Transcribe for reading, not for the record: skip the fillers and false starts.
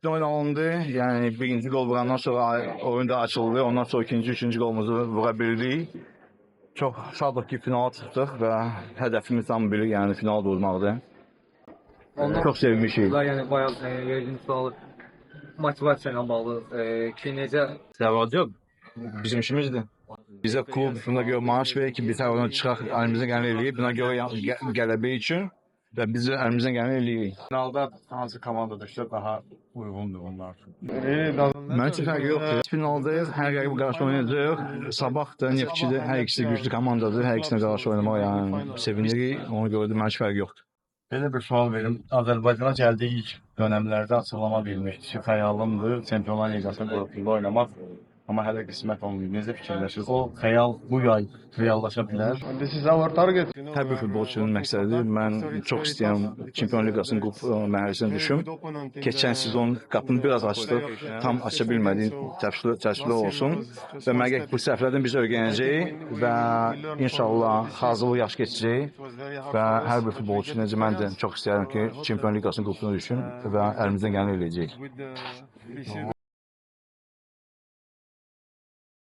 Diqqətli oynanıldı. Yəni birinci gol vurandan sonra oyun da açıldı. Ondan sonra ikinci, üçüncü golumuzu vura bildik. Çox şadıq ki, finala çıxdıq və hədəfimiz tam bilir, yəni final vurmaqdır. Çox sevmişik. Yəni bayaq verdiyim sual motivasiya ilə bağlı ki, necə Səvadı yox. Bizim işimizdir. Bizə klub buna görə maaş verir ki, biz hər oyuna çıxaq, əlimizdən gələni eləyirik. Buna görə qələbə üçün və biz də əlimizdən gələni eləyirik. Finalda hansı komanda düşsə daha uyğundur onlar üçün. Mənim üçün fərqi yoxdur. Finaldayıq, hər qəribə qarşı oynayacaq. Sabah da Neftçidə hər ikisi güclü komandadır. Hər ikisinə qarşı oynamaq yəni sevinirik. Ona görə də mənim üçün fərqi yoxdur. Belə bir sual verim. Azərbaycana gəldiyi ilk dönəmlərdə açıqlama vermişdi ki, xəyalımdır Çempionlar Liqasında qrupunda oynamaq. Amma hələ qismət olmayıb. Necə fikirləşirsiniz? O xəyal bu yay reallaşa bilər. Hər bir futbolçunun məqsədi mən çox istəyirəm Çempionlar Liqasının qrup mərhələsinə düşüm. Keçən sezon qapını biraz açdıq, tam aça bilmədik, təəssüflər olsun. Və məgər bu səhvlərdən biz öyrənəcəyik və inşallah hazırlıq yaxşı keçəcək və hər bir futbolçu necə mən də çox istəyirəm ki, Çempionlar Liqasının qrupuna düşüm və əlimizdən gələni eləyəcəyik.